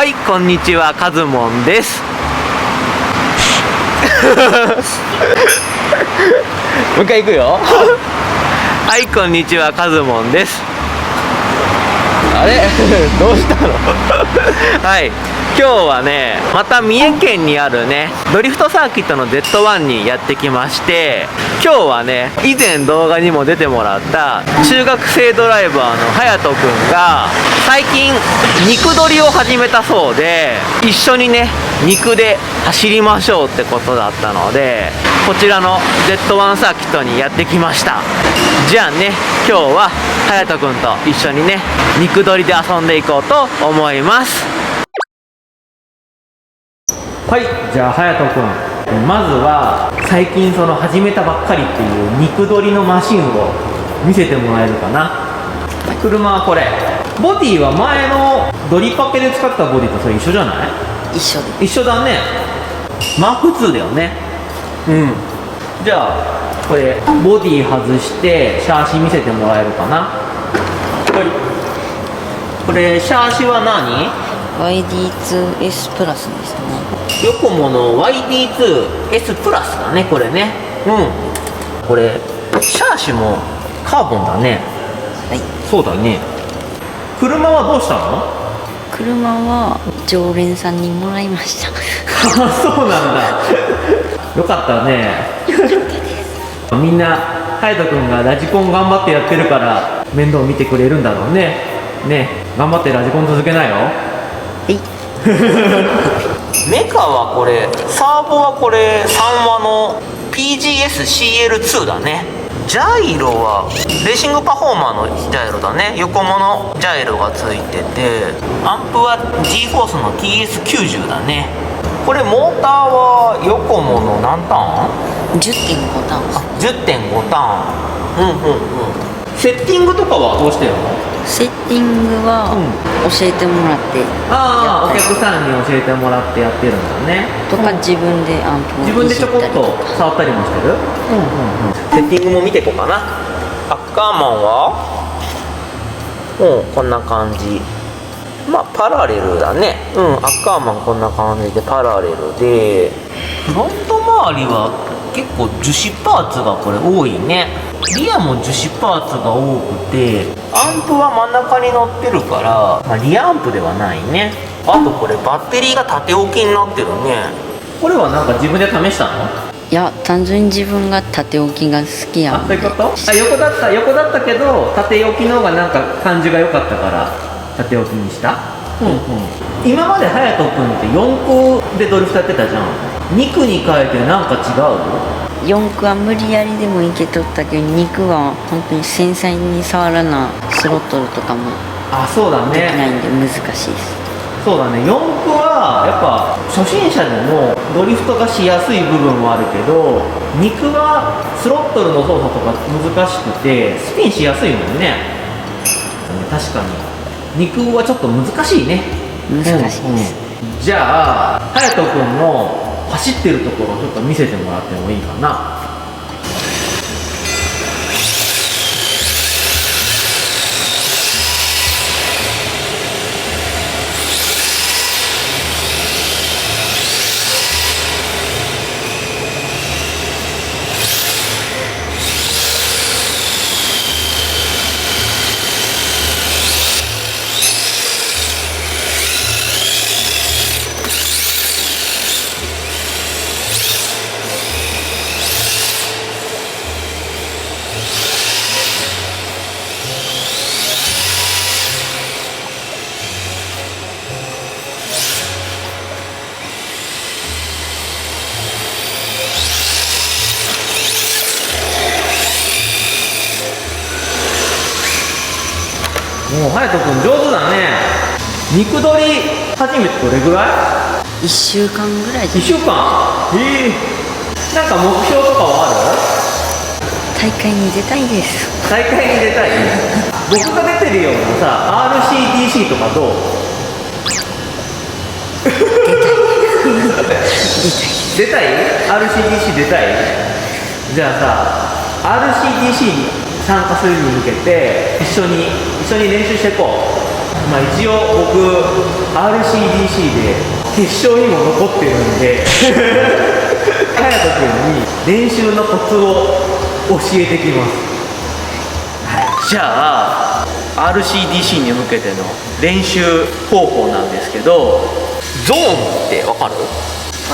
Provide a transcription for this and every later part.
はい、こんにちは、カズモンです。もう一回いくよ。はい、こんにちは、カズモンです。あれどうしたの？はい、今日はね、また三重県にあるね、ドリフトサーキットの Z1 にやってきまして、今日はね、以前動画にも出てもらった中学生ドライバーの隼人くんが最近肉取りを始めたそうで、一緒にね、肉で走りましょうってことだったので、こちらの Z1 サーキットにやってきました。じゃあね、今日は隼人くんと一緒にね、肉取りで遊んでいこうと思います。はい、じゃあ隼人くん、まずは最近始めたばっかりっていう肉取りのマシンを見せてもらえるかな。車はこれ、ボディは前のドリパケで使ったボディとそれ一緒じゃない？一緒で一緒だね。マーク2だよね。うん。じゃあこれボディ外してシャーシ見せてもらえるかな。はい、これシャーシは何？ YD2S プラスですね。ドコモの YD2S プラスだね、これね。うん。これシャーシもカーボンだね。はい。そうだね。車はどうしたの？車は常連さんにもらいました。あ、そうなんだ。よかったね。みんな隼人君がラジコン頑張ってやってるから面倒見てくれるんだろうね。ね、頑張ってラジコン続けなよ。はい。メカはこれ、サーボはこれ3話の PGS-CL2 だね。ジャイロはレーシングパフォーマーのジャイロだね。横ものジャイロがついてて、アンプは G フォースの TS90 だね。これモーターは横もの何ターン？ 10.5 ターン。あ、10.5 ターン。セッティングとかはどうしてるの？セッティングは教えてもらってああ、お客さんに教えてもらってやってるんだね。とか、自分でアンプを自分でちょこっと触ったりもしてる？セッティングも見ていこうかな。アッカーマンはこんな感じ。まあパラレルだね。アッカーマンこんな感じでパラレルで、フロント周りは結構樹脂パーツがこれ多いね。リアも樹脂パーツが多くて、アンプは真ん中に乗ってるから、リアアンプではないね。あとこれバッテリーが縦置きになってるね。これはなんか自分で試したの？いや、単純に自分が縦置きが好きやんで。そういうこと？横だったけど縦置きの方がなんか感じが良かったから縦置きにした。今まで隼人君って4個でドリフトやってたじゃん。2区に変えてなんか違う4区は無理やりでもいけとったけど、2区は本当に繊細に触らなスロットルとかもそうだできないね。んで難しいです。そうだね。4区はやっぱ初心者でもドリフトがしやすい部分もあるけど、2区はスロットルの操作とか難しくてスピンしやすいもんね。確かに2区はちょっと難しいね。難しいです。じゃあ隼人君の走ってるところをちょっと見せてもらってもいいかな。もう隼人君上手だね。肉取り始めてどれぐらい？1週間ぐらい1週間。なんか目標とかはある？大会に出たいです。大会に出たい？僕が出てるようなさ RCDC とかどう？出たい RCDC 出たい。じゃあさ RCDC に参加するに向けて一緒に練習していこう。まあ一応僕 RCDC で決勝にも残ってるんで隼人君に練習のコツを教えてきます。じゃあ RCDC に向けての練習方法なんですけど、ゾーンってわかる？わ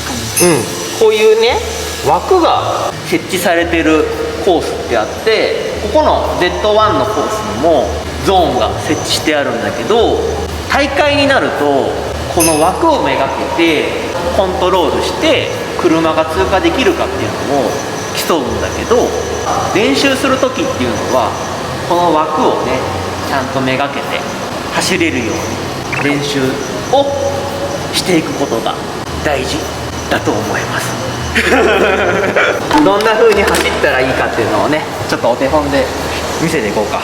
かんない。こういうね枠が設置されてるコースってあって、ここの Z1 のコースにもゾーンが設置してあるんだけど、大会になるとこの枠をめがけてコントロールして車が通過できるかっていうのを競うんだけど、練習する時っていうのはこの枠をねちゃんとめがけて走れるように練習をしていくことが大事だと思いますどんな風に走ったらいいかっていうのをね、ちょっとお手本で見せていこうか。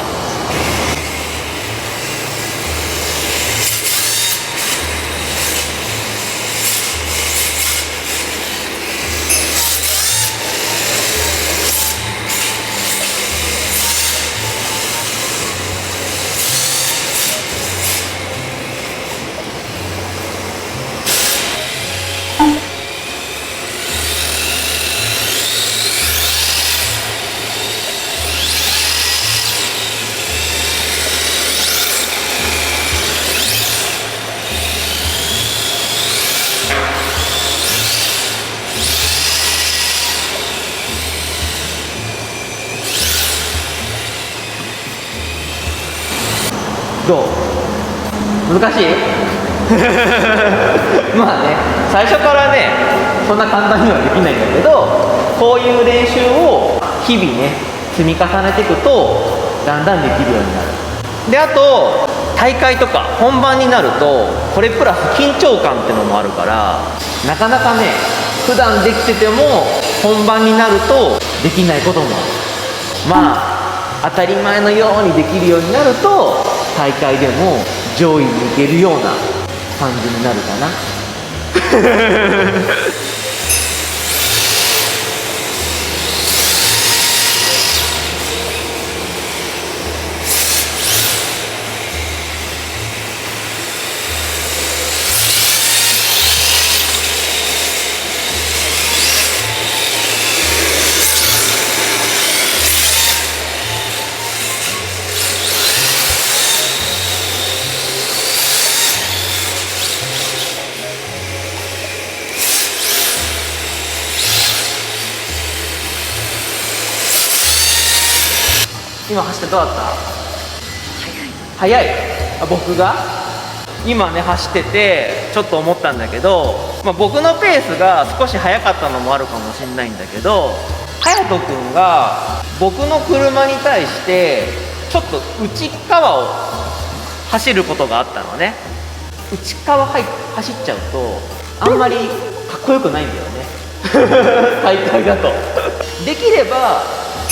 どう？難しい？まあね、最初からねそんな簡単にはできないんだけど、こういう練習を日々ね積み重ねていくとだんだんできるようになる。であと大会とか本番になるとこれプラス緊張感ってのもあるから、なかなかね普段できてても本番になるとできないこともある。まあ当たり前のようにできるようになると大会でも上位に行けるような感じになるかな今走ってどうだった？速い。僕が今ね走っててちょっと思ったんだけど、僕のペースが少し速かったのもあるかもしれないんだけど、隼人君が僕の車に対してちょっと内側を走ることがあったのね。内側走っちゃうとあんまりかっこよくないんだよね大会だとできれば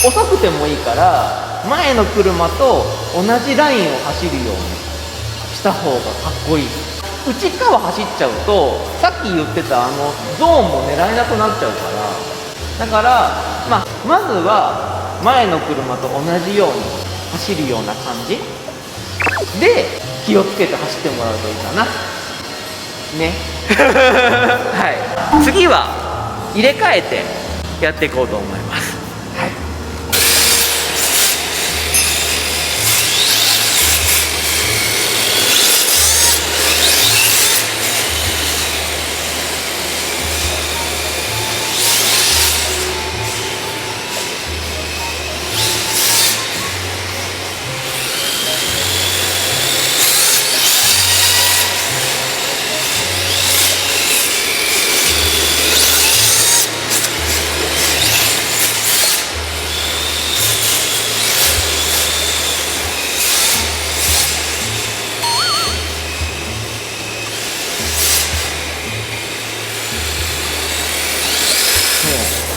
遅くてもいいから前の車と同じラインを走るようにした方がかっこいい。内側走っちゃうとさっき言ってたゾーンも狙えなくなっちゃうから、だからまずは前の車と同じように走るような感じで気をつけて走ってもらうといいかなねはい、次は入れ替えてやっていこうと思います。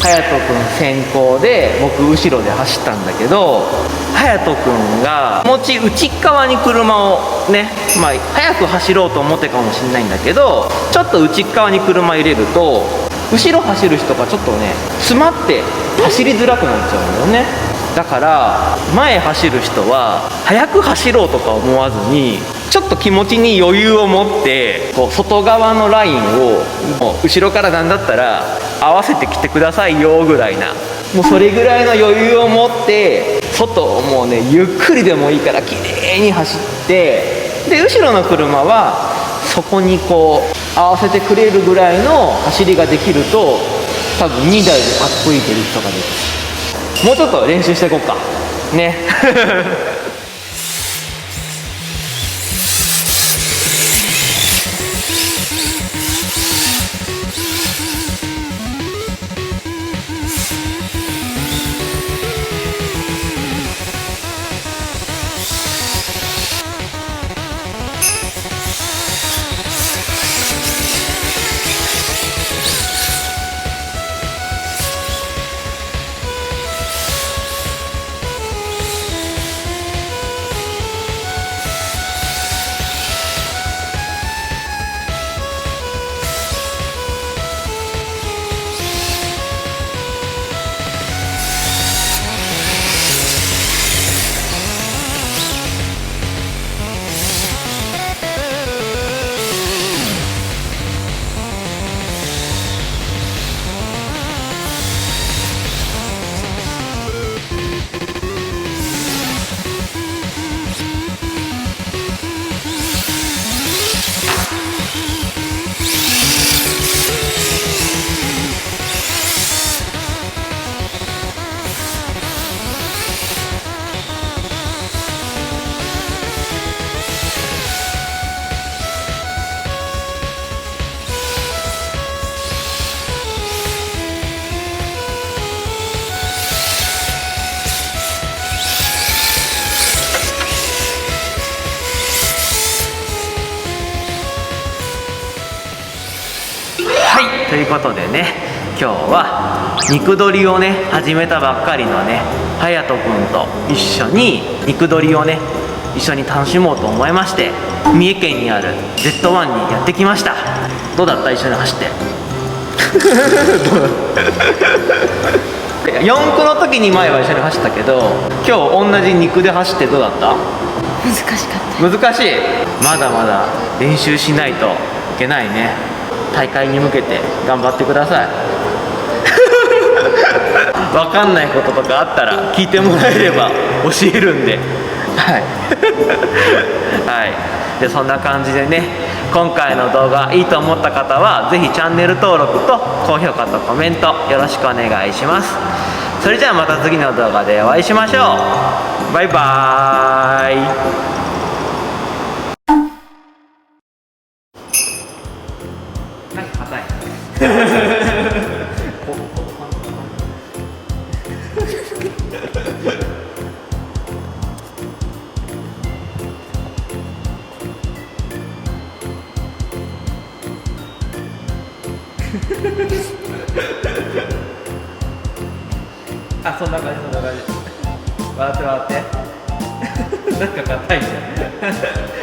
隼人君先行で僕後ろで走ったんだけど、隼人君が気持ち内側に車をね、速く走ろうと思ってかもしれないんだけど、ちょっと内側に車入れると後ろ走る人がちょっとね詰まって走りづらくなっちゃうんだよね。だから前走る人は速く走ろうとか思わずにちょっと気持ちに余裕を持ってこう外側のラインをもう後ろからなんだったら合わせてきてくださいよぐらいな、もうそれぐらいの余裕を持って外をもうねゆっくりでもいいから綺麗に走って、で後ろの車はそこにこう合わせてくれるぐらいの走りができると多分2台でかっこいいドリフトができる。もうちょっと練習していこうかね。はい、ということでね、今日は肉取りをね始めたばっかりのね隼人君と一緒に肉取りをね一緒に楽しもうと思いまして、三重県にある Z1 にやってきました。どうだった？一緒に走って4区の時に前は一緒に走ったけど、今日同じ肉で走ってどうだった？難しかった。難しい。まだまだ練習しないといけないね。大会に向けて頑張ってください。分かんないこととかあったら聞いてもらえれば教えるんで、はいはい。でそんな感じでね、今回の動画いいと思った方はぜひチャンネル登録と高評価とコメントよろしくお願いします。それじゃあまた次の動画でお会いしましょう。バイバーイ。なんか硬い。あ、そんな感じ、そんな感じ。笑って笑って。なんか硬いじゃん。